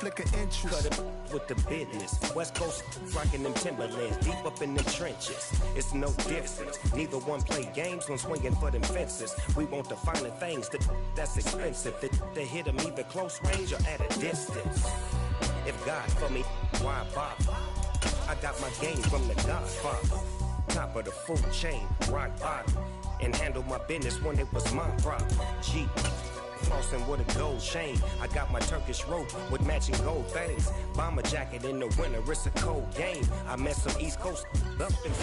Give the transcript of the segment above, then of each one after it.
flicker interest. Cut it with the business. West Coast rocking them Timberlands, deep up in them trenches. It's no difference. Neither one play games when swinging for them fences. We want the finer things that's expensive. They hit them either close range or at a distance. If God for me, why bother? I got my game from the Godfather. Top of the food chain, rock bottom. And handle my business when it was my problem. G. Flossing with a gold chain. I got my Turkish rope with matching gold things. Bomber jacket in the winter, it's a cold game. I met some East Coast up and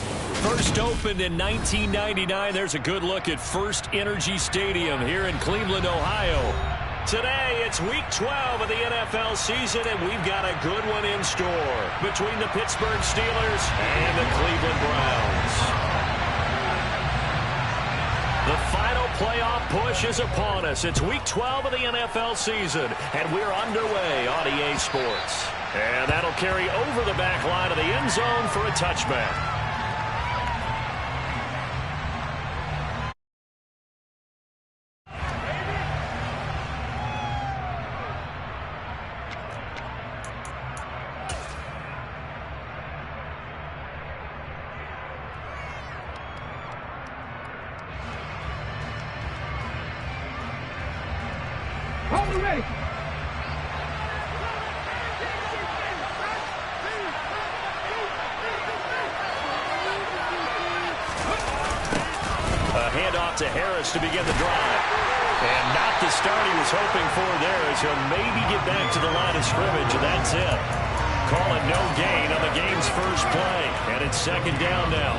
First opened in 1999. There's a good look at First Energy Stadium here in Cleveland, Ohio. Today, it's week 12 of the NFL season, and we've got a good one in store between the Pittsburgh Steelers and the Cleveland Browns. The final playoff push is upon us. It's week 12 of the NFL season, and we're underway on EA Sports. And that'll carry over the back line of the end zone for a touchback. To Harris to begin the drive. And not the start he was hoping for there, as he'll maybe get back to the line of scrimmage, and that's it. Call it no gain on the game's first play. And it's second down now.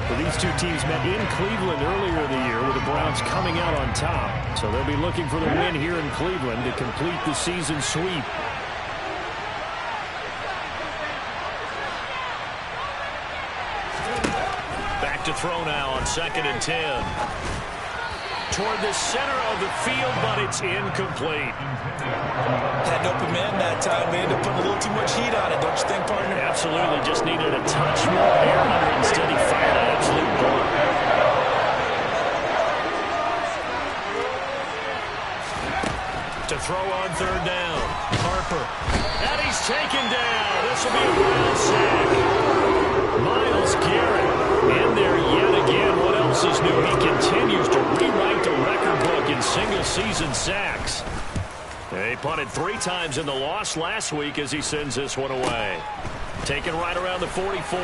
Well, these two teams met in Cleveland earlier in the year with the Browns coming out on top. So they'll be looking for the win here in Cleveland to complete the season sweep. To throw now on 2nd and 10. Toward the center of the field, but it's incomplete. Had no open man that time. They ended up putting a little too much heat on it, don't you think, partner? Absolutely. Just needed a touch more air under it. Instead, he fired an absolute bullet. To throw on 3rd down. Harper. And he's taken down. This will be a Brown sack. Miles Garrett in there yet again. What else is new? He continues to rewrite the record book in single-season sacks. They punted 3 times in the loss last week as he sends this one away. Taken right around the 44.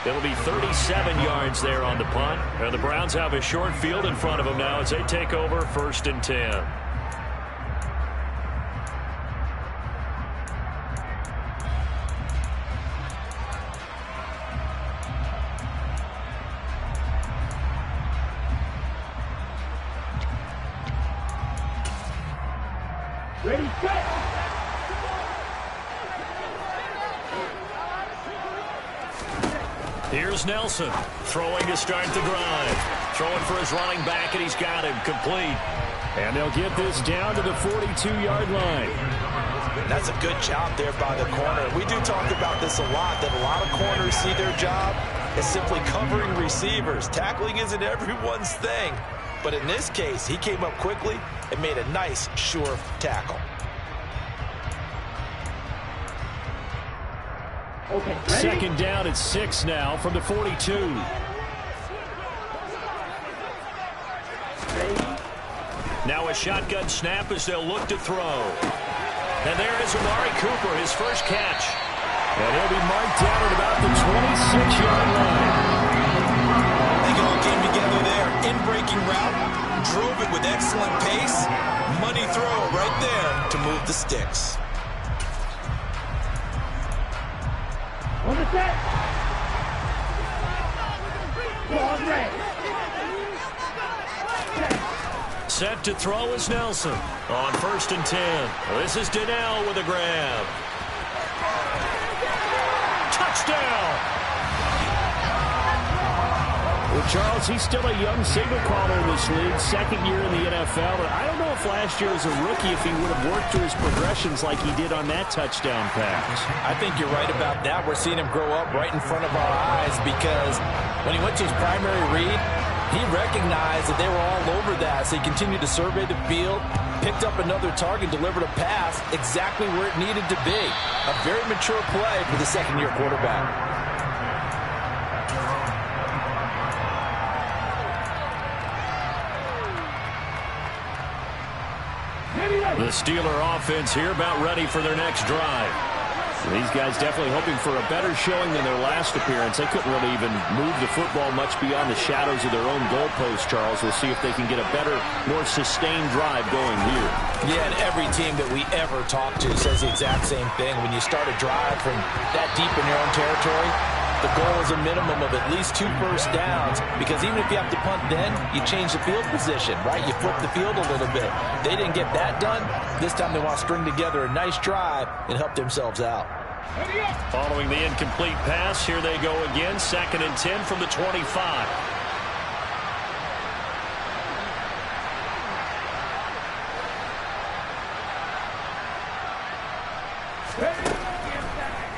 It'll be 37 yards there on the punt. And the Browns have a short field in front of them now as they take over 1st and 10. Ready, set! Here's Nelson throwing to start the drive. Throwing for his running back, and he's got him complete. And they'll get this down to the 42-yard line. That's a good job there by the corner. We do talk about this a lot, that a lot of corners see their job as simply covering receivers. Tackling isn't everyone's thing. But in this case, he came up quickly and made a nice, sure tackle. Okay, second down at 6 now from the 42. Now a shotgun snap as they'll look to throw. And there is Amari Cooper, his first catch. And he'll be marked down at about the 26-yard line. They all came together there. In-breaking route, drove it with excellent pace. Money throw right there to move the sticks. On the set. Ball red. Set to throw is Nelson on 1st and 10. This is Donnell with a grab. Touchdown! Well, Charles, he's still a young signal caller in this league, second year in the NFL. But I don't know if last year as a rookie if he would have worked through his progressions like he did on that touchdown pass. I think you're right about that. We're seeing him grow up right in front of our eyes because when he went to his primary read, He recognized that they were all over that, so he continued to survey the field, picked up another target, delivered a pass exactly where it needed to be. A very mature play for the second-year quarterback. The Steeler offense here about ready for their next drive. These guys definitely hoping for a better showing than their last appearance. They couldn't really even move the football much beyond the shadows of their own goalpost, Charles. We'll see if they can get a better, more sustained drive going here. Yeah, and every team that we ever talk to says the exact same thing. When you start a drive from that deep in your own territory, the goal is a minimum of at least 2 first downs, because even if you have to punt then, you change the field position, right? You flip the field a little bit. They didn't get that done. This time they want to string together a nice drive and help themselves out. Following the incomplete pass, here they go again. 2nd and 10 from the 25.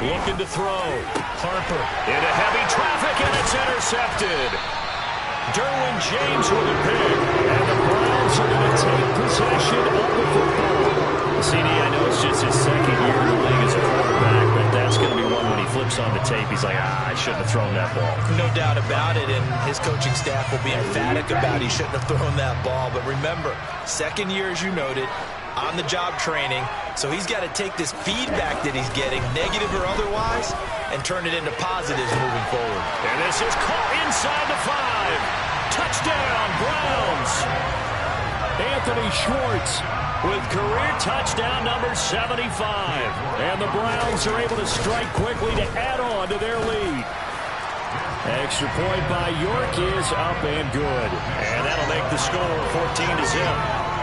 Looking to throw. Harper into heavy traffic, and it's intercepted. Derwin James with a pick, and the Browns are going to take possession of the football. CD, I know it's just his second year in the league as a quarterback, but that's going to be one when he flips on the tape. He's like, I shouldn't have thrown that ball. No doubt about it, and his coaching staff will be emphatic about he shouldn't have thrown that ball. But remember, second year, as you noted, on-the-job training, so he's got to take this feedback that he's getting, negative or otherwise, and turn it into positives moving forward. And this is caught inside the 5. Touchdown, Browns. Anthony Schwartz with career touchdown number 75. And the Browns are able to strike quickly to add on to their lead. Extra point by York is up and good. And that'll make the score 14-0.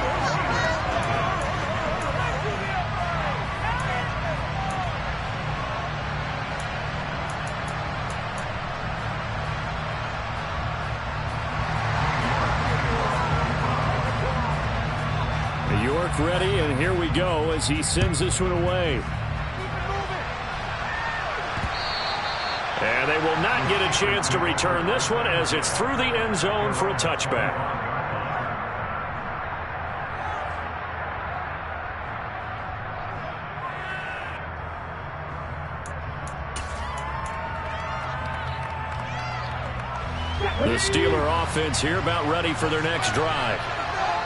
York ready, and here we go as he sends this one away. And they will not get a chance to return this one as it's through the end zone for a touchback. The Steeler offense here about ready for their next drive.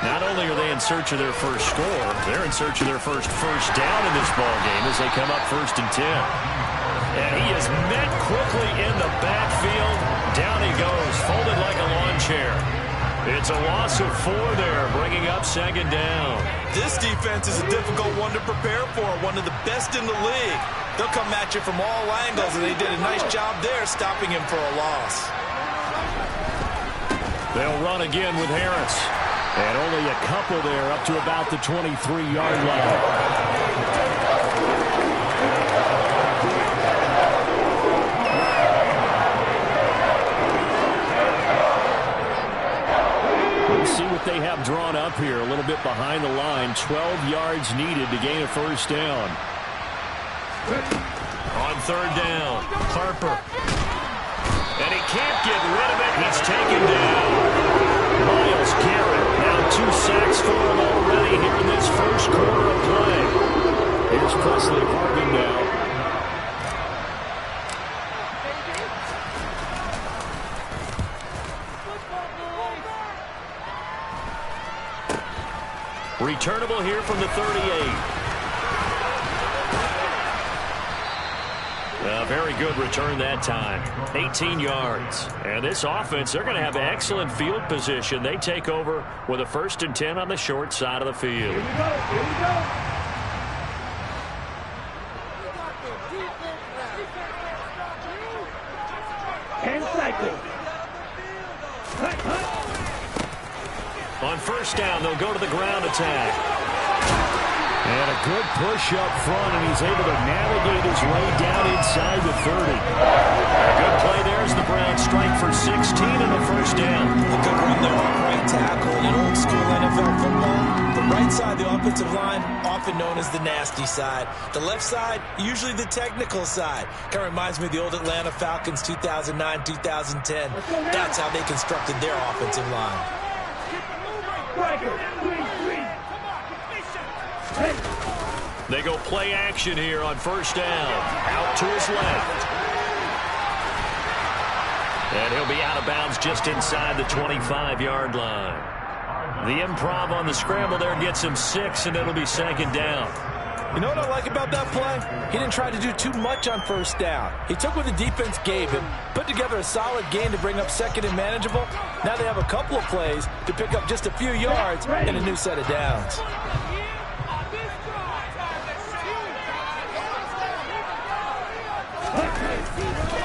Not only are they in search of their first score, they're in search of their first down in this ball game as they come up 1st and 10. And he is met quickly in the backfield. Down he goes, folded like a lawn chair. It's a loss of 4 there, bringing up 2nd down. This defense is a difficult one to prepare for, one of the best in the league. They'll come at you from all angles, and they did a nice job there stopping him for a loss. They'll run again with Harris. And only a couple there up to about the 23-yard line. We'll see what they have drawn up here. A little bit behind the line. 12 yards needed to gain a first down. On 3rd down, Harper. And he can't get rid of it. He's taken down. Myles Garrett, now 2 sacks for him already here in this first quarter of play. Here's Presley Harvin now. Returnable here from the 38. A very good return that time. 18 yards. And this offense, they're going to have excellent field position. They take over with a 1st and 10 on the short side of the field. Here we go. 10 seconds. On 1st down, they'll go to the ground attack. And a good push up front, and he's able to navigate his way down inside the 30. A good play there as the Browns strike for 16 and a first down. A good run there on right tackle. In old school NFL football, the right side, the offensive line, often known as the nasty side. The left side, usually the technical side. Kind of reminds me of the old Atlanta Falcons 2009, 2010. That's how they constructed their offensive line. They go play action here on first down. Out to his left. And he'll be out of bounds just inside the 25-yard line. The improv on the scramble there gets him 6, and it'll be second down. You know what I like about that play? He didn't try to do too much on first down. He took what the defense gave him, put together a solid gain to bring up second and manageable. Now they have a couple of plays to pick up just a few yards and a new set of downs.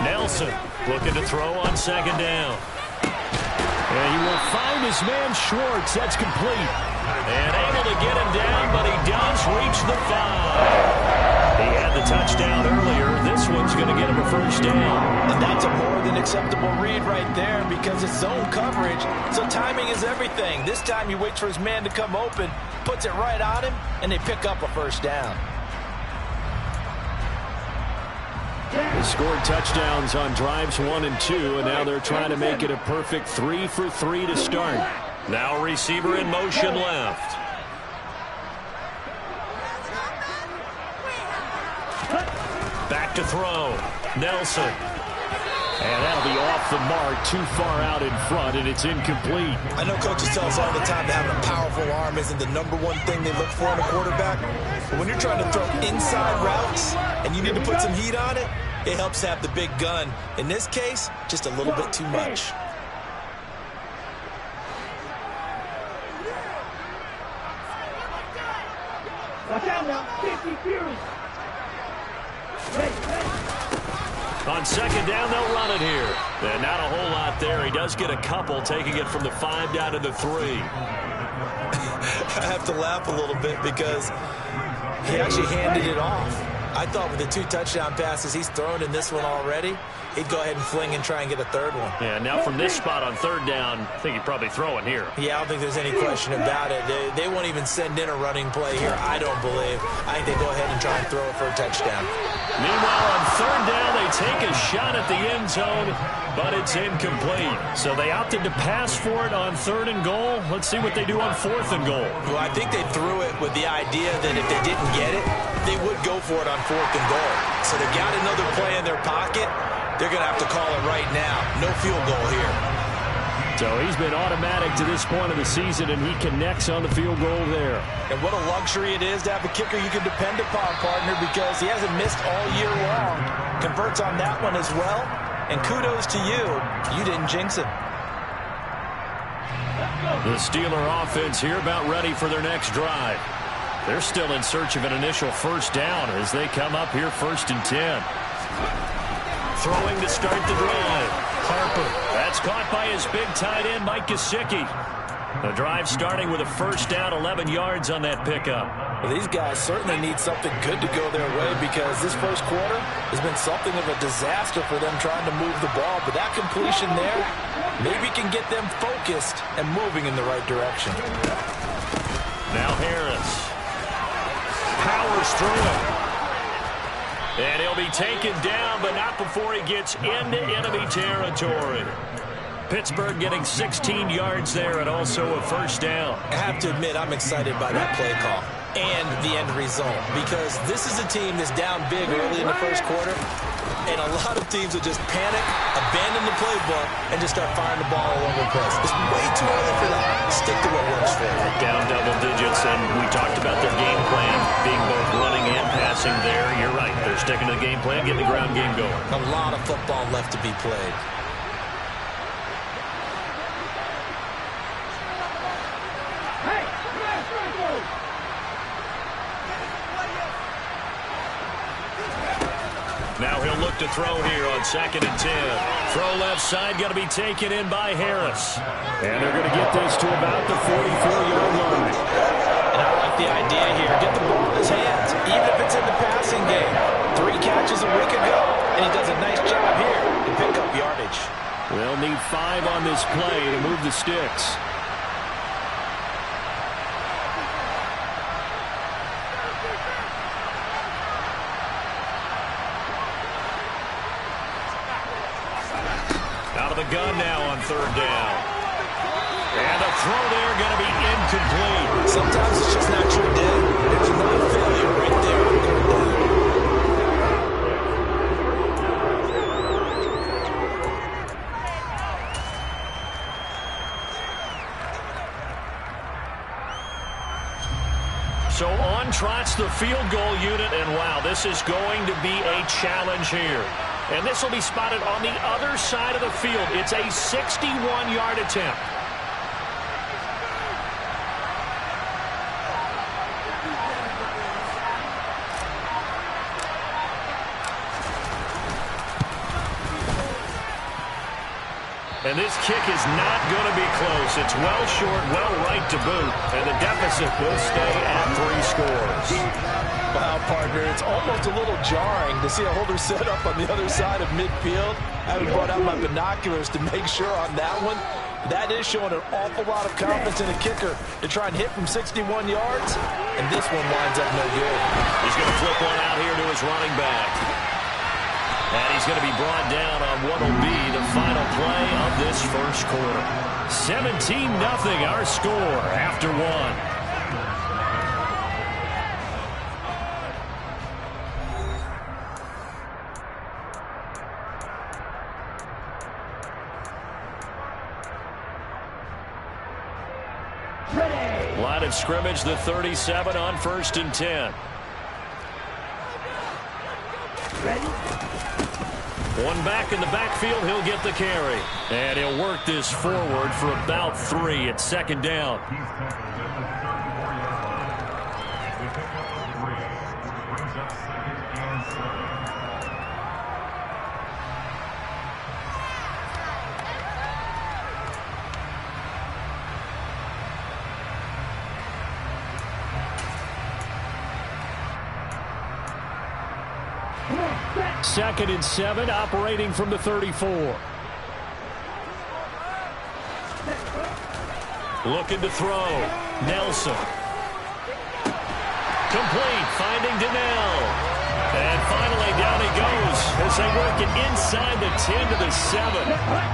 Nelson looking to throw on second down. And he will find his man Schwartz. That's complete. And able to get him down, but he does reach the 5. He had the touchdown earlier. This one's going to get him a first down. And that's a more than acceptable read right there because it's zone coverage. So timing is everything. This time he waits for his man to come open, puts it right on him, and they pick up a first down. They scored touchdowns on drives 1 and 2, and now they're trying to make it a perfect 3 for 3 to start. Now receiver in motion left. Back to throw. Nelson. And that'll be off the mark, too far out in front, and it's incomplete. I know coaches tell us all the time that having a powerful arm isn't the #1 thing they look for in a quarterback. But when you're trying to throw inside routes and you need to put some heat on it, it helps have the big gun. In this case, just a little bit too much. Watch out now, 50 Fury. On second down, they'll run it here. And not a whole lot there. He does get a couple, taking it from the 5 down to the 3. I have to laugh a little bit because he actually handed it off. I thought with the 2 touchdown passes he's thrown in this one already, he'd go ahead and fling and try and get a third one. Yeah, now from this spot on third down, I think he'd probably throw it here. Yeah, I don't think there's any question about it. They won't even send in a running play here, I don't believe. I think they go ahead and try and throw it for a touchdown. Meanwhile, on third down, they take a shot at the end zone, but it's incomplete. So they opted to pass for it on 3rd and goal. Let's see what they do on 4th and goal. Well, I think they threw it with the idea that if they didn't get it, they would go for it on 4th and goal. So they've got another play in their pocket. They're going to have to call it right now. No field goal here. So he's been automatic to this point of the season, and he connects on the field goal there. And what a luxury it is to have a kicker you can depend upon, partner, because he hasn't missed all year long. Converts on that one as well. And kudos to you. You didn't jinx him. The Steeler offense here about ready for their next drive. They're still in search of an initial first down as they come up here 1st and 10. Throwing to start the drive. Harper. That's caught by his big tight end, Mike Gesicki. The drive starting with a first down, 11 yards on that pickup. Well, these guys certainly need something good to go their way because this first quarter has been something of a disaster for them trying to move the ball. But that completion there maybe can get them focused and moving in the right direction. Now Harris. Powers through it. And he'll be taken down, but not before he gets into enemy territory. Pittsburgh getting 16 yards there and also a first down. I have to admit, I'm excited by that play call and the end result because this is a team that's down big early in the first quarter, and a lot of teams will just panic, abandon the playbook, and just start firing the ball all over the place. It's way too early for that. Stick to what works for you. Down double digits, and we talked about their game plan being both running and passing there. You're right. They're sticking to the game plan, getting the ground game going. A lot of football left to be played. Now he'll look to throw here on 2nd and 10. Throw left side, going to be taken in by Harris. And they're going to get this to about the 44-yard line. And I like like the idea here. Get the ball in his hands, even if it's in the passing game. 3 catches a week ago, and he does a nice job here to pick up yardage. They'll need 5 on this play to move the sticks. Out of the gun now on 3rd down. And the throw there going to be incomplete. Sometimes it's just not your day. There's another failure right there on 3rd down. So on trots the field goal unit, and wow, this is going to be a challenge here. And this will be spotted on the other side of the field. It's a 61-yard attempt. And this kick is not going to be close. It's well short, well right to boot. And the deficit will stay at 3 scores. Wow, partner, it's almost a little jarring to see a holder set up on the other side of midfield. I haven't brought out my binoculars to make sure on that one. That is showing an awful lot of confidence in the kicker to try and hit from 61 yards. And this one winds up no good. He's going to flip one out here to his running back. And he's going to be brought down on what will be the final play of this first quarter. 17-0 our score after 1. Line of scrimmage, the 37 on 1st and 10. One back in the backfield, he'll get the carry. And he'll work this forward for about 3 at 2nd down. Second and 7, operating from the 34. Looking to throw. Nelson. Complete, finding Donnell. And finally down he goes as they work it inside the 10 to the 7.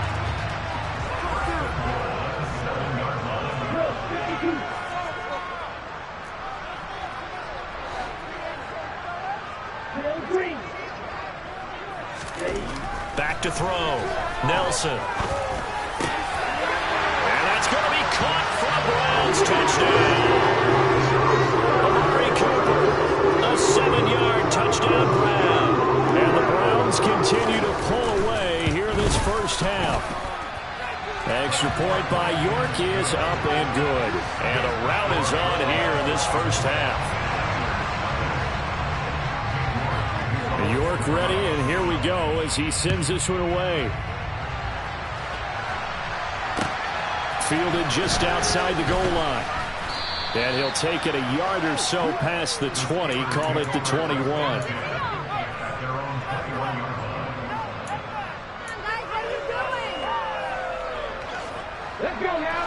Back to throw. Nelson. And that's going to be caught for the Browns. Touchdown. Amari Cooper. A 7-yard touchdown grab. And the Browns continue to pull away here in this first half. Extra point by York is up and good. And a rout is on here in this first half. York ready, and here we go as he sends this one away. Fielded just outside the goal line. And he'll take it a yard or so past the 20, call it the 21.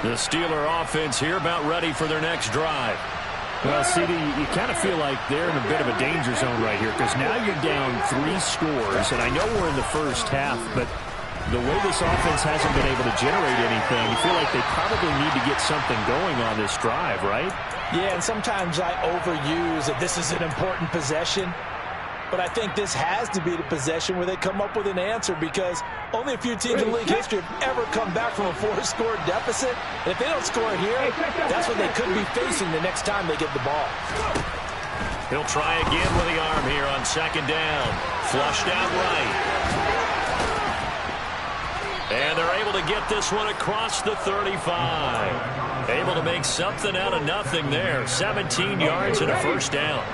The Steeler offense here about ready for their next drive. Well, CD, you kind of feel like they're in a bit of a danger zone right here because now you're down 3 scores, and I know we're in the first half, but the way this offense hasn't been able to generate anything, you feel like they probably need to get something going on this drive, right? Yeah, and sometimes I overuse that this is an important possession, but I think this has to be the possession where they come up with an answer because only a few teams in league history have ever come back from a 4-score deficit. And if they don't score here, that's what they could be facing the next time they get the ball. He'll try again with the arm here on 2nd down. Flushed out right. And they're able to get this one across the 35. Able to make something out of nothing there. 17 yards and a first down.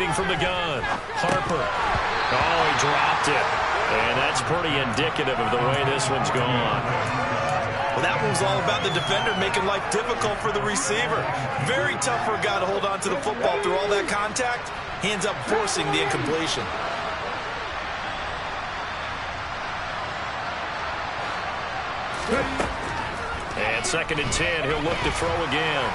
Returning from the gun, Harper. Oh, he dropped it. And that's pretty indicative of the way this one's gone. Well, that one was all about the defender making life difficult for the receiver. Very tough for a guy to hold on to the football through all that contact. He ends up forcing the incompletion. And 2nd and 10, he'll look to throw again.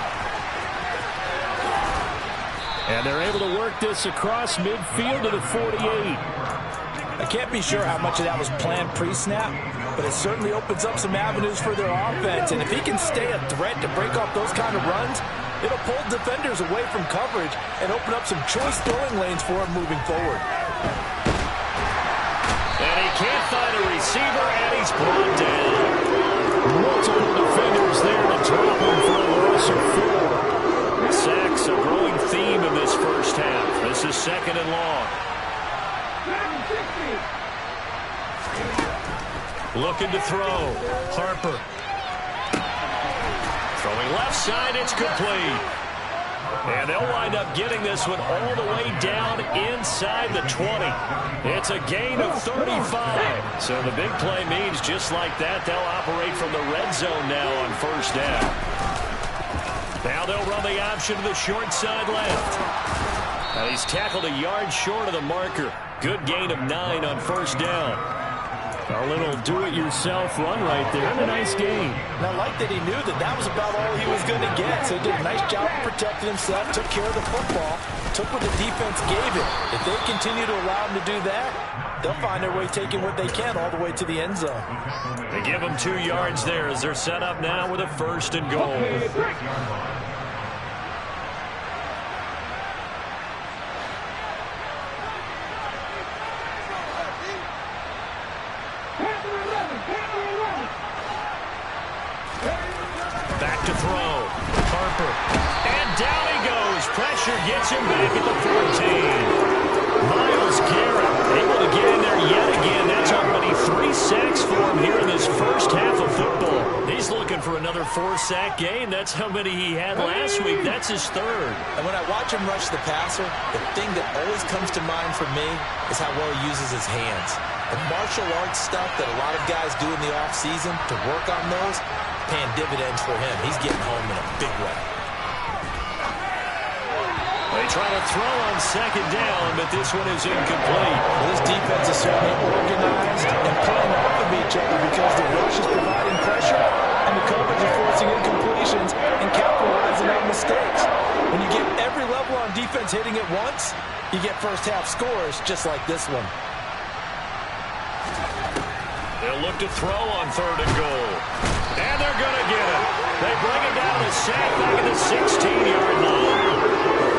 And they're able to work this across midfield to the 48. I can't be sure how much of that was planned pre-snap, but it certainly opens up some avenues for their offense. And if he can stay a threat to break off those kind of runs, it'll pull defenders away from coverage and open up some choice throwing lanes for him moving forward. And he can't find a receiver, and he's brought down. Multiple defenders there to drop him for a loss of 4. Sacks a growing theme in this first half. This is 2nd and long. Looking to throw. Harper. Throwing left side, it's complete. And they'll wind up getting this one all the way down inside the 20. It's a gain of 35. So the big play means just like that, they'll operate from the red zone now on 1st down. Now they'll run the option to the short side left. And he's tackled a yard short of the marker. Good gain of 9 on 1st down. A little do-it-yourself run right there, and a nice gain. And I like that he knew that that was about all he was going to get. So he did a nice job of protecting himself, took care of the football, took what the defense gave him. If they continue to allow him to do that, they'll find their way taking what they can all the way to the end zone. They give him 2 yards there as they're set up now with a 1st and goal. Back to throw. Harper. And down he goes. Pressure gets him back at the 14. Myles Garrett able to get in there yet again. That's already 3 sacks for him here in this first half of football. He's looking for another 4-sack game. That's how many he had last week. That's his 3rd. And when I watch him rush the passer, the thing that always comes to mind for me is how well he uses his hands. The martial arts stuff that a lot of guys do in the offseason to work on those, paying dividends for him. He's getting home in a big way. They try to throw on 2nd down, but this one is incomplete. Well, this defense is certainly organized and playing off of each other because the rush is providing pressure and the coverage is forcing incompletions and capitalizing on mistakes. When you get every level on defense hitting at once, you get first half scores just like this one. They'll look to throw on 3rd and goal. And they're going to get it. They bring it down to sack back at the 16-yard line.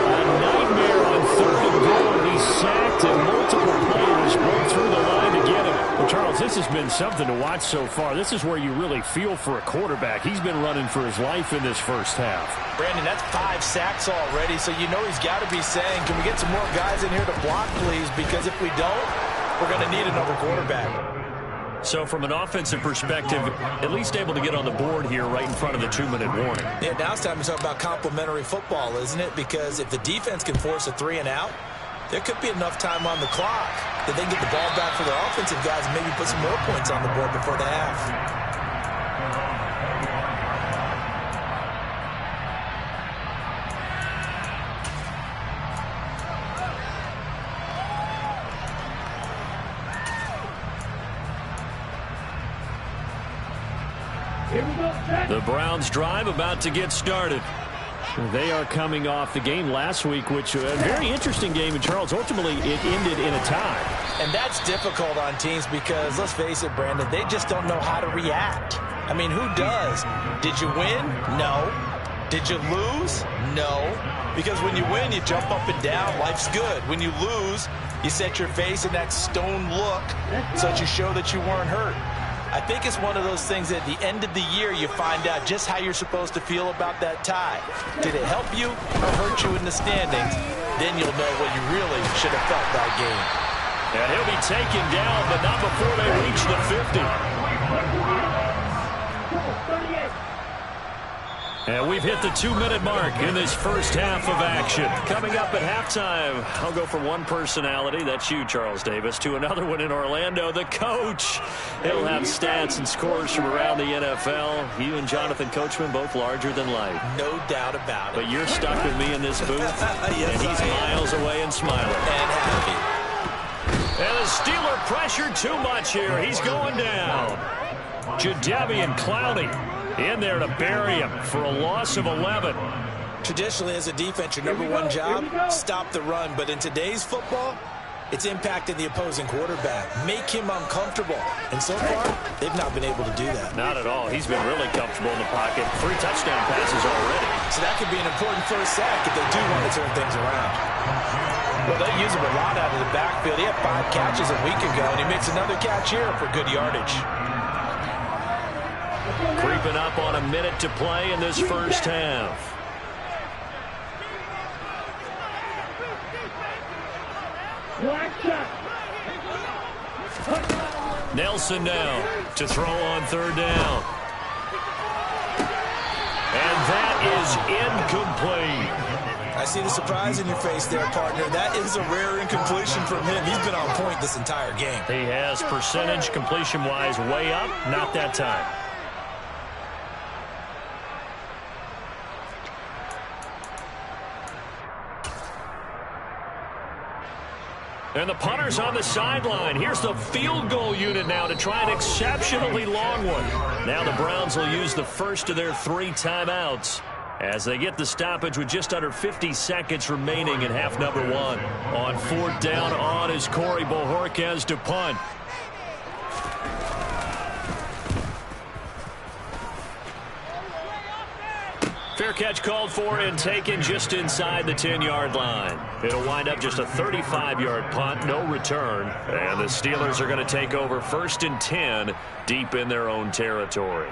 A nightmare on 3rd and goal. He's sacked and multiple players broke through the line to get him. Well, Charles, this has been something to watch so far. This is where you really feel for a quarterback. He's been running for his life in this first half. Brandon, that's 5 sacks already, so you know he's got to be saying, can we get some more guys in here to block, please? Because if we don't, we're going to need another quarterback. So from an offensive perspective, at least able to get on the board here right in front of the 2-minute warning. Yeah, now it's time to talk about complementary football, isn't it? Because if the defense can force a 3 and out, there could be enough time on the clock that they can get the ball back for their offensive guys and maybe put some more points on the board before the half. The Browns drive about to get started. They are coming off the game last week, which was a very interesting game. And Charles, ultimately, it ended in a tie. And that's difficult on teams because, let's face it, Brandon, they just don't know how to react. I mean, who does? Did you win? No. Did you lose? No. Because when you win, you jump up and down. Life's good. When you lose, you set your face in that stone look so that you show that you weren't hurt. I think it's one of those things that at the end of the year you find out just how you're supposed to feel about that tie. Did it help you or hurt you in the standings? Then you'll know what you really should have felt that game. And he'll be taken down, but not before they reach the 50. And we've hit the 2-minute mark in this first half of action. Coming up at halftime, I'll go from one personality, that's you, Charles Davis, to another one in Orlando, the coach. He'll have stats and scores from around the NFL. You and Jonathan Coachman both larger than life. No doubt about it. But you're stuck with me in this booth, yes, and he's miles away and smiling. And happy. And the Steeler pressured too much here. He's going down. Jadeveon Clowney in there to bury him for a loss of 11. Traditionally, as a defense, your number one job, stop the run. But in today's football, it's impacting the opposing quarterback. Make him uncomfortable. And so far, they've not been able to do that. Not at all. He's been really comfortable in the pocket. 3 touchdown passes already. So that could be an important first sack if they do want to turn things around. Well, they use him a lot out of the backfield. He had 5 catches a week ago, and he makes another catch here for good yardage. Creeping up on a minute to play in this first half. Nelson now to throw on 3rd down. And that is incomplete. I see the surprise in your face there, partner. That is a rare incompletion from him. He's been on point this entire game. He has percentage completion-wise way up. Not that time. And the punter's on the sideline. Here's the field goal unit now to try an exceptionally long one. Now the Browns will use the first of their 3 timeouts as they get the stoppage with just under 50 seconds remaining in half number 1. On 4th down on is Corey Bojorquez to punt. Fair catch called for and taken just inside the 10-yard line. It'll wind up just a 35-yard punt, no return. And the Steelers are going to take over 1st and 10 deep in their own territory.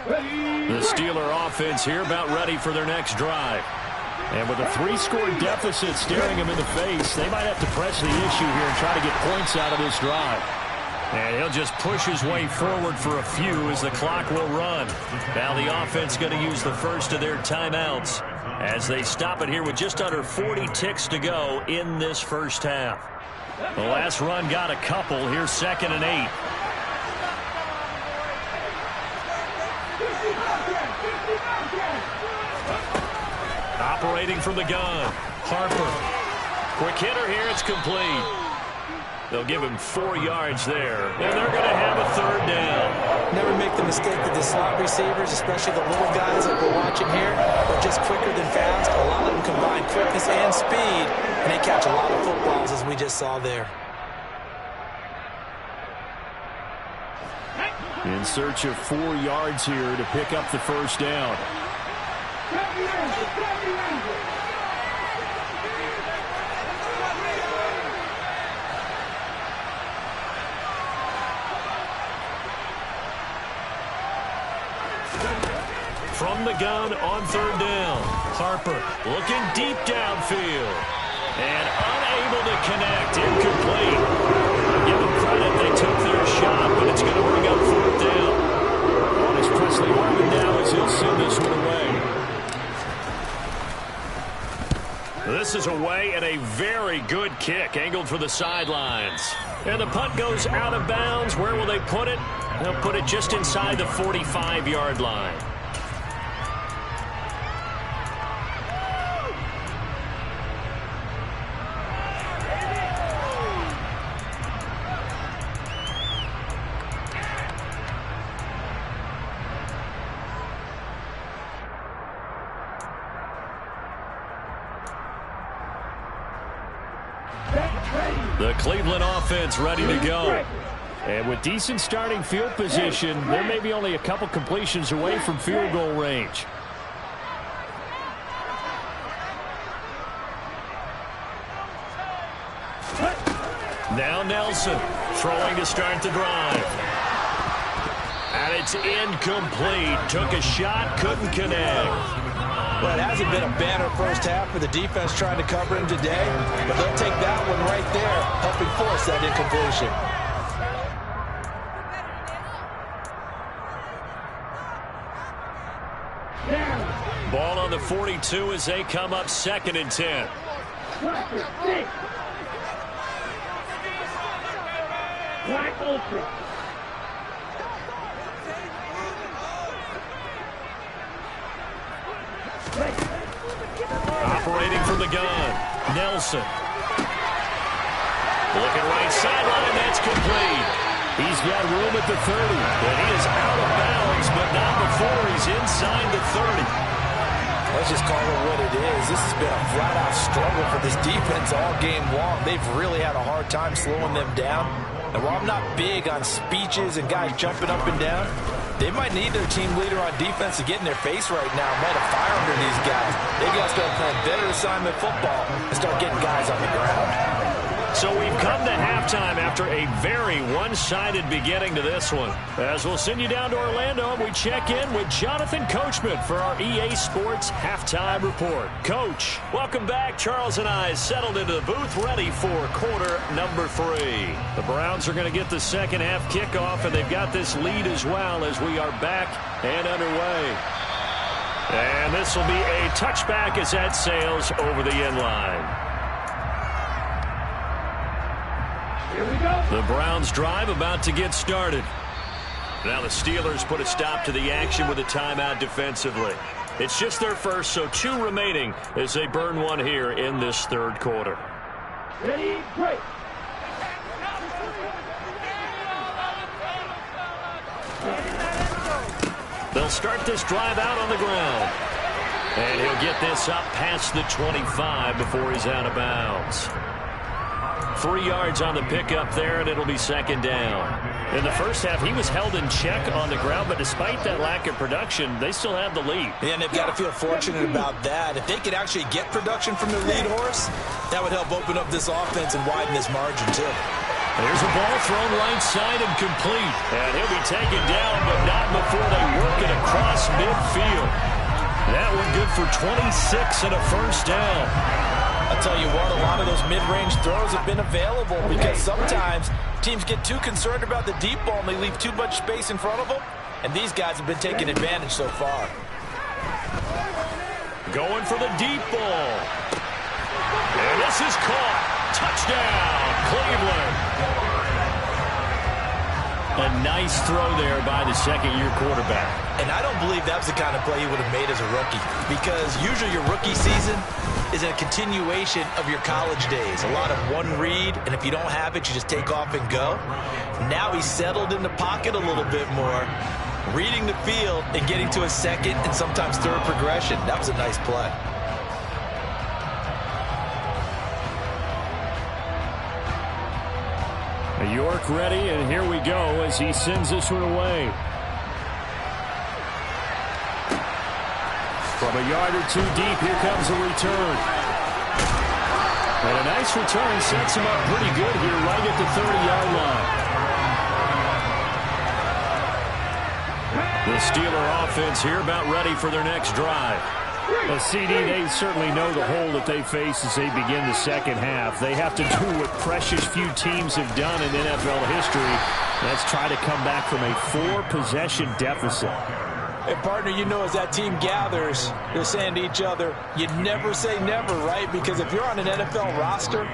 The Steeler offense here about ready for their next drive. And with a 3-score deficit staring them in the face, they might have to press the issue here and try to get points out of this drive. And he'll just push his way forward for a few as the clock will run. Now the offense going to use the first of their timeouts as they stop it here with just under 40 ticks to go in this first half. The last run got a couple. Here's 2nd and 8. Operating from the gun. Harper. Quick hitter here. It's complete. They'll give him 4 yards there, and they're going to have a 3rd down. Never make the mistake that the slot receivers, especially the little guys that we're watching here, are just quicker than fast. A lot of them combine quickness and speed, and they catch a lot of footballs, as we just saw there. In search of 4 yards here to pick up the first down. From the gun on 3rd down. Harper looking deep downfield. And unable to connect. Incomplete. Give them credit. They took their shot, but it's going to bring up 4th down. On his Presley Harvin now as he'll send this one away. This is away and a very good kick. Angled for the sidelines. And the punt goes out of bounds. Where will they put it? They'll put it just inside the 45-yard line. The Cleveland offense ready to go. And with decent starting field position, there may be only a couple completions away from field goal range. Now Nelson throwing to start the drive. And it's incomplete. Took a shot, couldn't connect. Well, it hasn't been a banner first half for the defense trying to cover him today, but they'll take that one right there, helping force that incompletion. 32 as they come up 2nd and 10. Black Ultra. Operating from the gun, Nelson. Looking right sideline, that's complete. He's got room at the 30, and he is out of bounds, but not before he's inside the 30. Let's just call it what it is. This has been a flat-out struggle for this defense all game long. They've really had a hard time slowing them down. And while I'm not big on speeches and guys jumping up and down, they might need their team leader on defense to get in their face right now and light a fire under these guys. They got to start playing better assignment football and start getting guys on the ground. So we've come to halftime after a very one-sided beginning to this one. As we'll send you down to Orlando, we check in with Jonathan Coachman for our EA Sports Halftime Report. Coach, welcome back. Charles and I settled into the booth ready for quarter number 3. The Browns are going to get the second half kickoff, and they've got this lead as well as we are back and underway. And this will be a touchback as that sails over the end line. The Browns drive about to get started. Now the Steelers put a stop to the action with a timeout defensively. It's just their first, so 2 remaining as they burn one here in this 3rd quarter. Ready, break. They'll start this drive out on the ground. And he'll get this up past the 25 before he's out of bounds. 3 yards on the pickup there, and it'll be 2nd down. In the first half, he was held in check on the ground, but despite that lack of production, they still have the lead. Yeah, and they've got to feel fortunate about that. If they could actually get production from their lead horse, that would help open up this offense and widen this margin, too. There's a ball thrown right side and complete. And he'll be taken down, but not before they work it across midfield. That one good for 26 and a first down. I'll tell you what, a lot of those mid-range throws have been available because sometimes teams get too concerned about the deep ball and they leave too much space in front of them, and these guys have been taking advantage so far. Going for the deep ball. And this is caught. Touchdown, Cleveland. A nice throw there by the second-year quarterback. And I don't believe that was the kind of play he would have made as a rookie, because usually your rookie season is a continuation of your college days. A lot of one read, and if you don't have it, you just take off and go. Now he's settled in the pocket a little bit more, reading the field and getting to a second and sometimes third progression. That was a nice play. York ready, and here we go as he sends this one away. From a yard or 2 deep, here comes a return. And a nice return sets him up pretty good here right at the 30-yard line. The Steeler offense here about ready for their next drive. Well, CD, they certainly know the hole that they face as they begin the second half. They have to do what precious few teams have done in NFL history. That's try to come back from a 4-possession deficit. And, partner, you know, as that team gathers, they're saying to each other, you never say never, right? Because if you're on an NFL roster,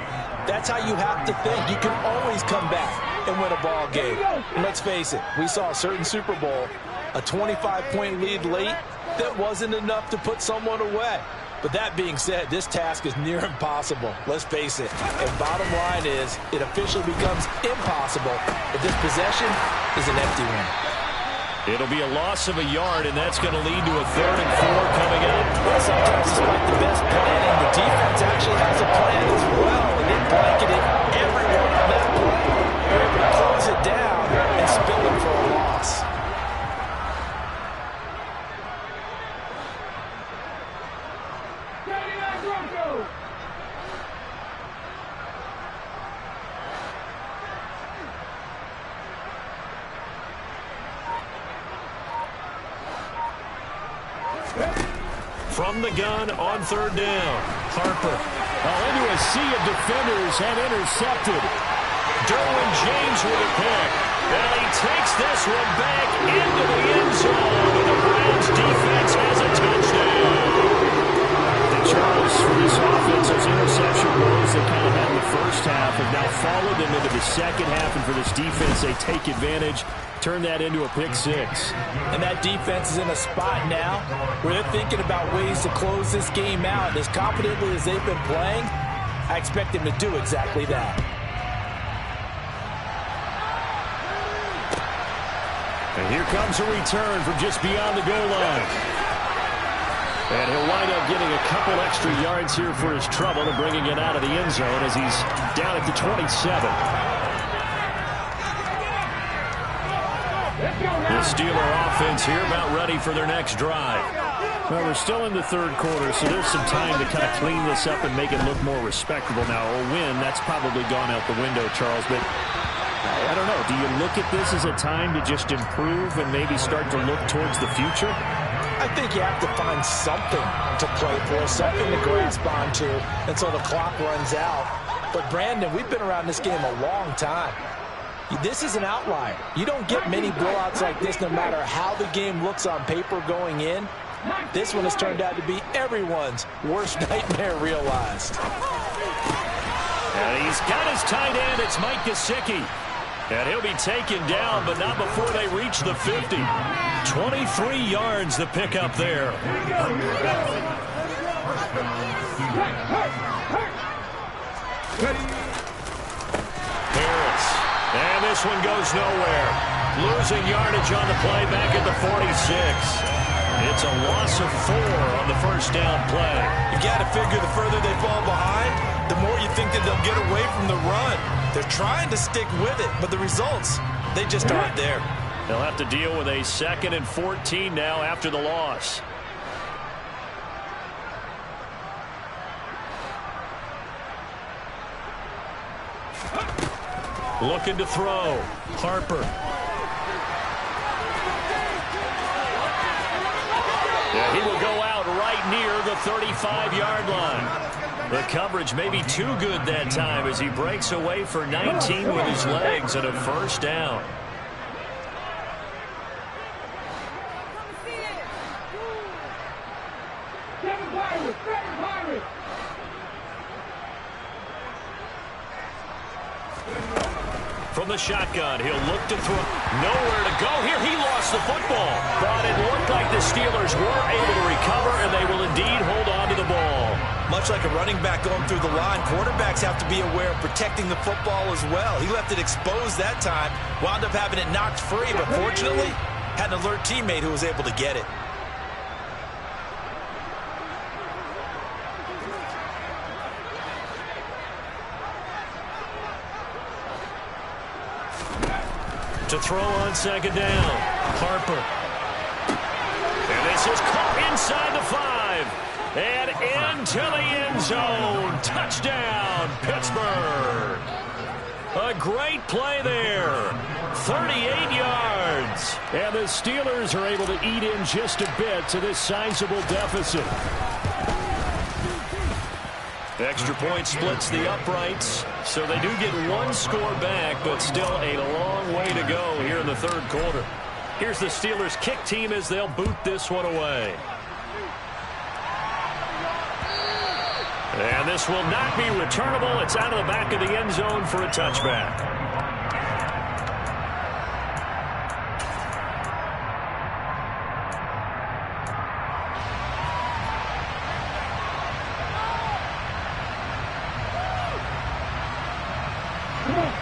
that's how you have to think. You can always come back and win a ball game. And let's face it, we saw a certain Super Bowl, a 25-point lead late, that wasn't enough to put someone away. But that being said, this task is near impossible. Let's face it. And bottom line is, it officially becomes impossible if this possession is an empty one. It'll be a loss of a yard, and that's going to lead to a 3rd and 4 coming up. Well, sometimes despite the best planning, the defense actually has a plan as well, and they blanketed everyone on that play. They're able to close it down and spill it for a loss. From the gun on 3rd down. Harper into a sea of defenders and intercepted. Derwin James with a pick. And he takes this one back into the end zone. And the Browns defense has a touchdown. they kind of had in the first half have now followed them into the second half, and for this defense, they take advantage, turn that into a pick six. And that defense is in a spot now where they're thinking about ways to close this game out. And as confidently as they've been playing, I expect them to do exactly that. And here comes a return from just beyond the goal line. And he'll wind up getting a couple extra yards here for his trouble and bringing it out of the end zone as he's down at the 27. The Steeler offense here about ready for their next drive. Well, we're still in the third quarter, so there's some time to kind of clean this up and make it look more respectable. Now, a win, that's probably gone out the window, Charles, but I don't know. Do you look at this as a time to just improve and maybe start to look towards the future? I think you have to find something to play for, something to grasp onto until the clock runs out. But, Brandon, we've been around this game a long time. This is an outlier. You don't get many blowouts like this no matter how the game looks on paper going in. This one has turned out to be everyone's worst nightmare realized. And he's got his tight end. It's Mike Gesicki. And he'll be taken down, but not before they reach the 50. 23 yards the pick up there. Harris. And this one goes nowhere. Losing yardage on the play back at the 46. It's a loss of 4 on the first down play. You got to figure the further they fall behind, the more you think that they'll get away from the run. They're trying to stick with it, but the results, they just aren't there. They'll have to deal with a 2nd and 14 now after the loss. Looking to throw. Harper. Yeah, he will go out right near the 35-yard line. The coverage may be too good that time as he breaks away for 19 with his legs and a first down. From the shotgun, he'll look to throw. Nowhere to go here. He lost the football. But it looked like the Steelers were able to recover, and they will indeed hold on to the ball. Much like a running back going through the line, quarterbacks have to be aware of protecting the football as well. He left it exposed that time, wound up having it knocked free, but fortunately, had an alert teammate who was able to get it. To throw on second down. Harper. And this is caught inside the 5. And into the end zone. Touchdown, Pittsburgh. A great play there. 38 yards. And the Steelers are able to eat in just a bit to this sizable deficit. Extra point splits the uprights, so they do get one score back, but still a long way to go here in the third quarter. Here's the Steelers kick team as they'll boot this one away. And this will not be returnable. It's out of the back of the end zone for a touchback.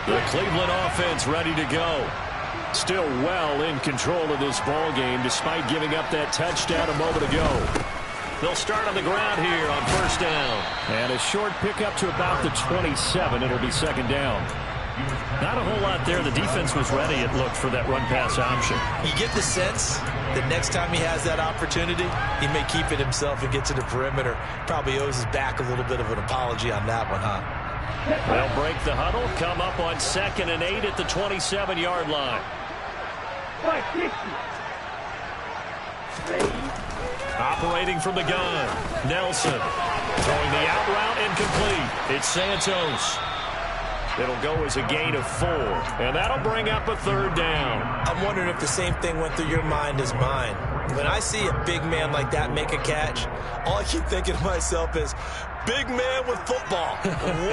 The Cleveland offense ready to go. Still well in control of this ball game despite giving up that touchdown a moment ago. They'll start on the ground here on first down. And a short pickup to about the 27. It'll be second down. Not a whole lot there. The defense was ready, it looked, for that run-pass option. You get the sense that next time he has that opportunity, he may keep it himself and get to the perimeter. Probably owes his back a little bit of an apology on that one, huh? They'll break the huddle, come up on 2nd and 8 at the 27-yard line. Operating from the gun, Nelson. Throwing the out route incomplete. It's Santos. It'll go as a gain of 4, and that'll bring up a third down. I'm wondering if the same thing went through your mind as mine. When I see a big man like that make a catch, all I keep thinking to myself is, big man with football.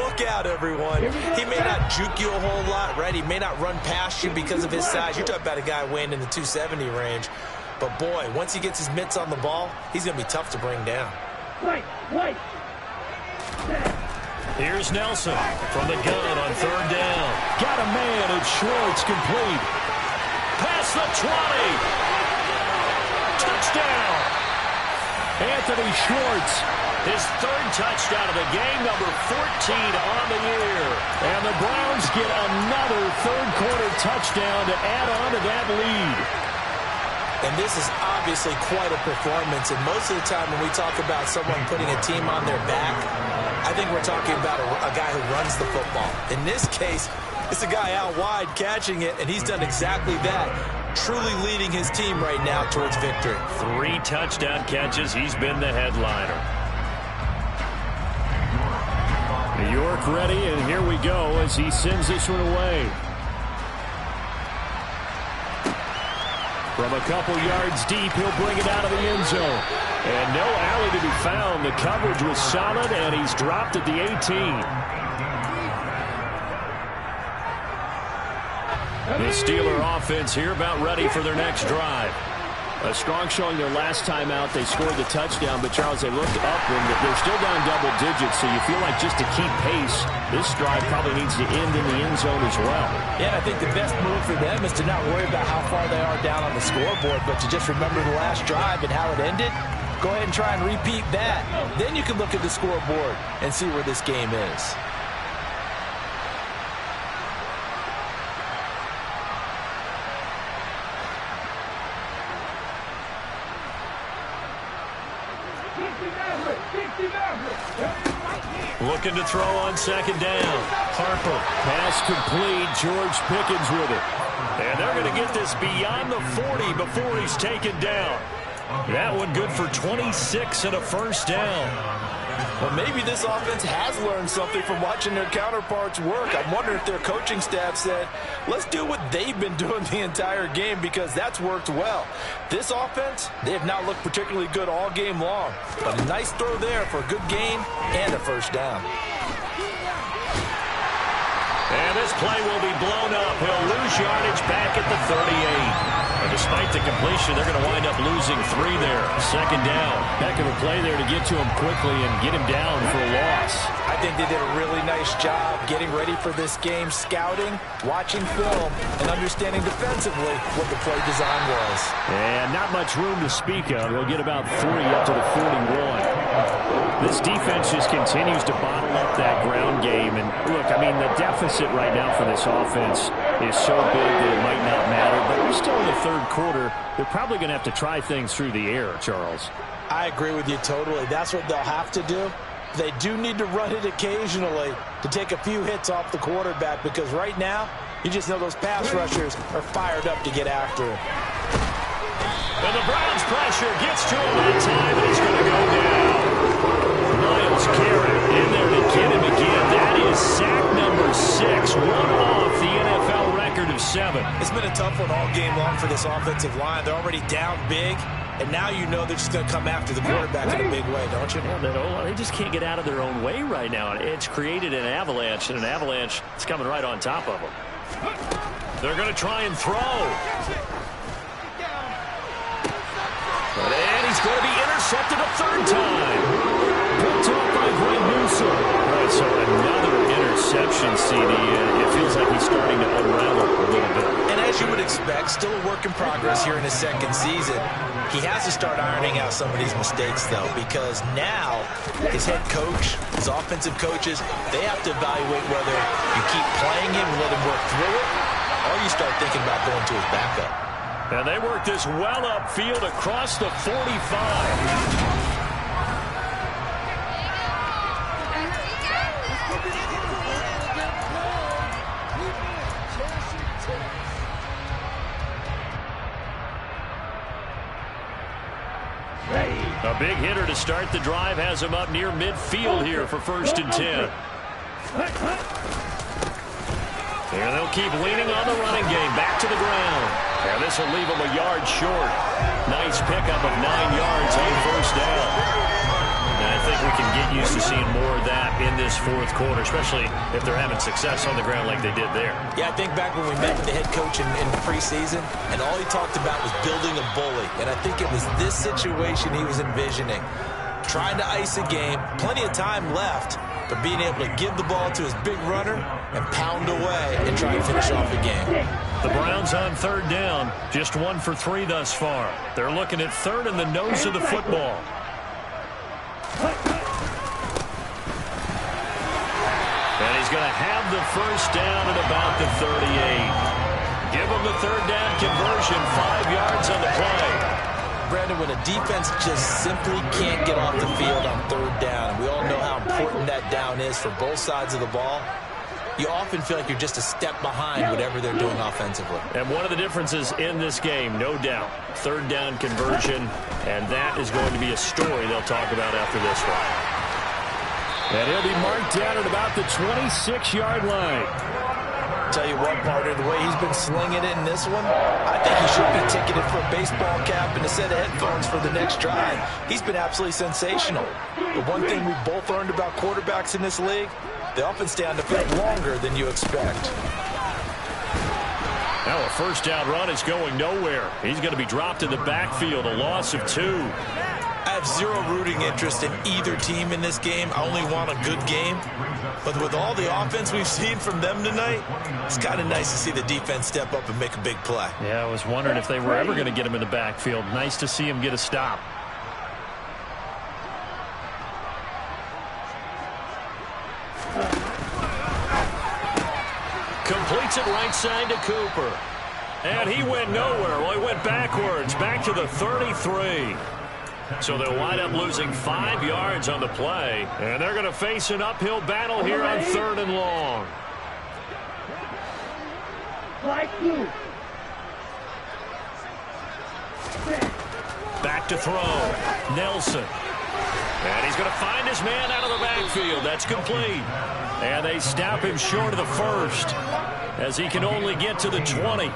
Look out, everyone. He may not juke you a whole lot, right? He may not run past you because of his size. You're talking about a guy weighing in the 270 range. But, boy, once he gets his mitts on the ball, he's going to be tough to bring down. Here's Nelson from the gun on third down. Got a man, and Schwartz complete. Past the 20. Touchdown. Anthony Schwartz, his third touchdown of the game, number 14 on the year. And the Browns get another third-quarter touchdown to add on to that lead. And this is obviously quite a performance. And most of the time when we talk about someone putting a team on their back, I think we're talking about a guy who runs the football. In this case, it's a guy out wide catching it, and he's done exactly that. Truly leading his team right now towards victory. 3 touchdown catches. He's been the headliner. New York ready, and here we go as he sends this one away. From a couple yards deep, he'll bring it out of the end zone. And no alley to be found. The coverage was solid, and he's dropped at the 18. The Steeler offense here about ready for their next drive. A strong showing their last time out. They scored the touchdown, but, Charles, they looked up, and they're still down double digits, so you feel like just to keep pace, this drive probably needs to end in the end zone as well. Yeah, I think the best move for them is to not worry about how far they are down on the scoreboard, but to just remember the last drive and how it ended. Go ahead and try and repeat that. Then you can look at the scoreboard and see where this game is. Looking to throw on second down. Harper. Pass complete. George Pickens with it. And they're going to get this beyond the 40 before he's taken down. That one good for 26 and a first down. Well, maybe this offense has learned something from watching their counterparts work. I'm wondering if their coaching staff said, let's do what they've been doing the entire game, because that's worked well. This offense, they have not looked particularly good all game long. But a nice throw there for a good gain and a first down. And this play will be blown up. He'll lose yardage back at the 38. And despite the completion, they're going to wind up losing 3 there. Second down. Heck of a play there to get to him quickly and get him down for a loss. I think they did a really nice job getting ready for this game, scouting, watching film, and understanding defensively what the play design was. And not much room to speak of. He'll get about 3 up to the 41. This defense just continues to bottle up that ground game. And look, I mean, the deficit right now for this offense is so big that it might not matter. But we're still in the third quarter. They're probably going to have to try things through the air, Charles. I agree with you totally. That's what they'll have to do. They do need to run it occasionally to take a few hits off the quarterback, because right now, you just know those pass rushers are fired up to get after him. And the Browns pressure gets to him that time, and he's going to go down. Myles Garrett in there to get him again. That is sack number 6, one off the NFL record of 7. It's been a tough one all game long for this offensive line. They're already down big, and now you know they're just going to come after the quarterback in a big way, don't you? Yeah, they just can't get out of their own way right now. It's created an avalanche, and an avalanche is coming right on top of them. They're going to try and throw. And he's going to be intercepted a third time. Picked off by Greg Newsome. Right, so another interception, CD. It feels like he's starting to unravel a little bit. And as you would expect, still a work in progress here in his second season. He has to start ironing out some of these mistakes, though, because now his head coach, his offensive coaches, they have to evaluate whether you keep playing him and let him work through it, or you start thinking about going to his backup. And they work this well upfield across the 45. A big hitter to start the drive has him up near midfield here for 1st and 10. And they'll keep leaning on the running game. Back to the ground. And this will leave him a yard short. Nice pickup of 9 yards on first down. And I think we can get used to seeing more of that in this fourth quarter, especially if they're having success on the ground like they did there. Yeah, I think back when we met with the head coach in preseason, and all he talked about was building a bully. And I think it was this situation he was envisioning. Trying to ice a game, plenty of time left, but being able to give the ball to his big runner and pound away and try and finish off the game. The Browns on third down, just 1 for 3 thus far. They're looking at third in the nose of the football. And he's going to have the first down at about the 38. Give him the third down conversion, 5 yards on the play. Brandon, when a defense just simply can't get off the field on third down, and we all know how important that down is for both sides of the ball, you often feel like you're just a step behind whatever they're doing offensively. And one of the differences in this game, no doubt, third down conversion, and that is going to be a story they'll talk about after this one. And he'll be marked down at about the 26-yard line. Tell you what, partner, the way he's been slinging it in this one, I think he should be ticketed for a baseball cap and a set of headphones for the next drive. He's been absolutely sensational. The one thing we both learned about quarterbacks in this league, they often stay on the field longer than you expect. Now a first down run is going nowhere. He's going to be dropped in the backfield, a loss of 2. I have zero rooting interest in either team in this game. I only want a good game. But with all the offense we've seen from them tonight, it's kind of nice to see the defense step up and make a big play. Yeah, I was wondering if they were ever going to get him in the backfield. Nice to see him get a stop. Completes it right side to Cooper. And he went nowhere. Well, he went backwards, back to the 33. So they'll wind up losing 5 yards on the play. And they're going to face an uphill battle here on 3rd and long. Back to throw. Nelson. And he's going to find his man out of the backfield. That's complete. And they stop him short of the first as he can only get to the 20.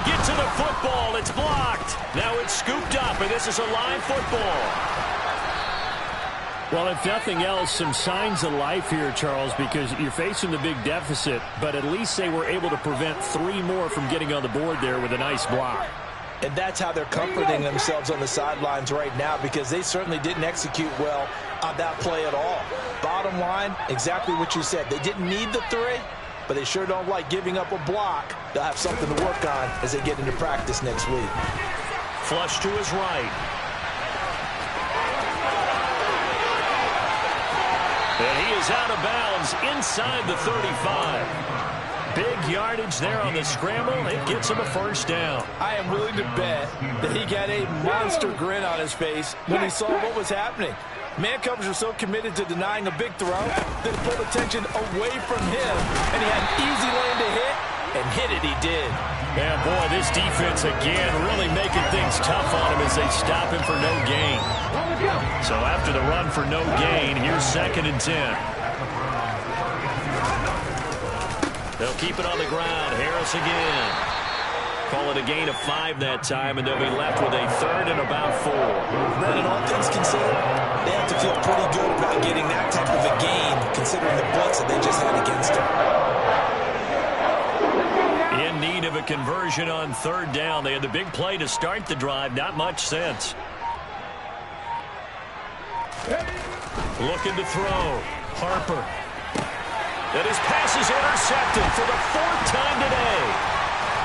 Get to the football. It's blocked. Now it's scooped up, and this is a live football. Well, if nothing else, some signs of life here, Charles, because you're facing the big deficit, but at least they were able to prevent 3 more from getting on the board there with a nice block. And that's how they're comforting themselves on the sidelines right now, because they certainly didn't execute well on that play at all. Bottom line, exactly what you said. They didn't need the 3. But they sure don't like giving up a block. They'll have something to work on as they get into practice next week. Flush to his right. And he is out of bounds inside the 35. Big yardage there on the scramble. It gets him a first down. I am willing to bet that he got a monster grin on his face when he saw what was happening. Man covers are so committed to denying a big throw that it pulled attention away from him, and he had an easy lane to hit, and hit it he did. And boy, this defense again really making things tough on him as they stop him for no gain. So after the run for no gain, here's 2nd and 10. They'll keep it on the ground. Harris again. Call it a gain of 5 that time, and they'll be left with a 3rd and about 4. Brandon, all things considered, they have to feel pretty good about getting that type of a gain, considering the blitz that they just had against them. In need of a conversion on 3rd down. They had the big play to start the drive. Not much sense. Looking to throw. Harper. And his pass is intercepted for the 4th time today.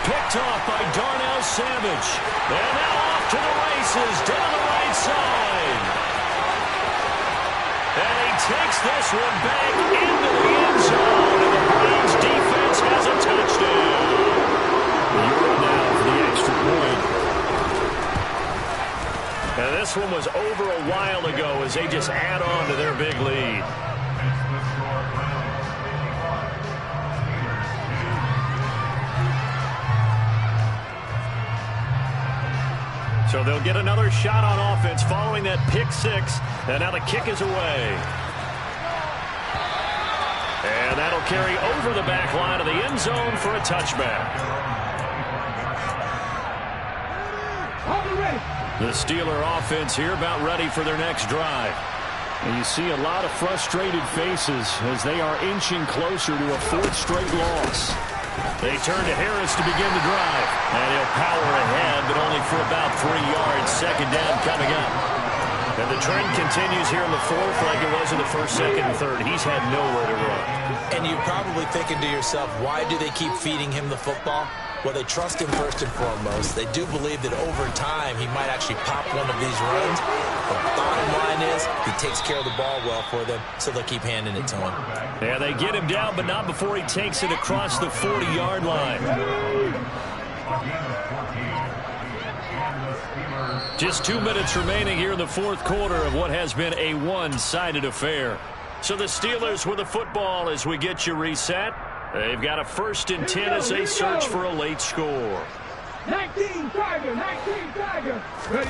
Picked off by Darnell Savage. And now off to the races down the right side. And he takes this one back into the end zone. And the Browns defense has a touchdown. You're now for the extra point. And this one was over a while ago as they just add on to their big lead. So they'll get another shot on offense following that pick 6. And now the kick is away. They'll carry over the back line of the end zone for a touchback. The Steeler offense here about ready for their next drive. And you see a lot of frustrated faces as they are inching closer to a fourth straight loss. They turn to Harris to begin the drive. And he'll power ahead, but only for about 3 yards. Second down coming up. And the trend continues here in the fourth like it was in the first, second, and third. He's had nowhere to run. And you're probably thinking to yourself, why do they keep feeding him the football? Well, they trust him first and foremost. They do believe that over time he might actually pop one of these runs. But the bottom line is he takes care of the ball well for them, so they'll keep handing it to him. Yeah, they get him down, but not before he takes it across the 40-yard line. Just 2 minutes remaining here in the fourth quarter of what has been a one-sided affair. So the Steelers with the football as we get you reset. They've got a 1st and 10 as they search for a late score. 19 Tiger. Ready.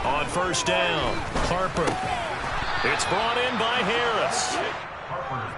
On first down, Harper. It's brought in by Harris.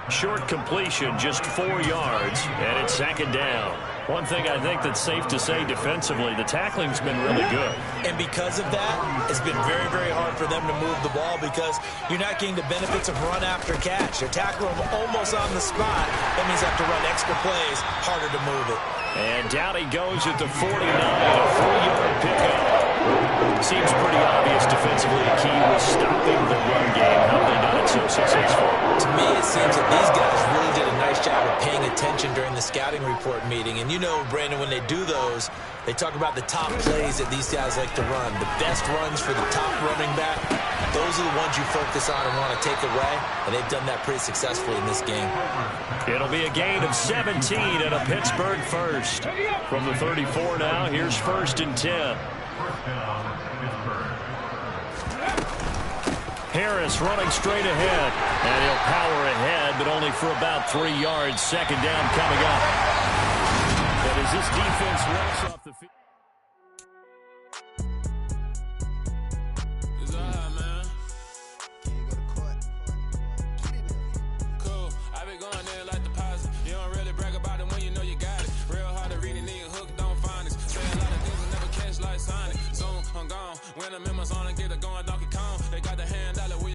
Short completion, just 4 yards, and it's second down. One thing I think that's safe to say defensively, the tackling's been really good. And because of that, it's been very, very hard for them to move the ball because you're not getting the benefits of run after catch. They're tackling them almost on the spot. That means they have to run extra plays, harder to move it. And down he goes at the 49, a 3-yard pickup. Seems pretty obvious defensively the key was stopping the run game. How have they done it so successful? To me, it seems that these guys really did a nice job of paying attention during the scouting report meeting. And you know, Brandon, when they do those, they talk about the top plays that these guys like to run. The best runs for the top running back, those are the ones you focus on and want to take away. And they've done that pretty successfully in this game. It'll be a gain of 17 and a Pittsburgh first. From the 34 now, here's 1st and 10. Harris running straight ahead. And he'll power ahead, but only for about 3 yards. Second down coming up. And as this defense walks off the field. When the members on and get it going,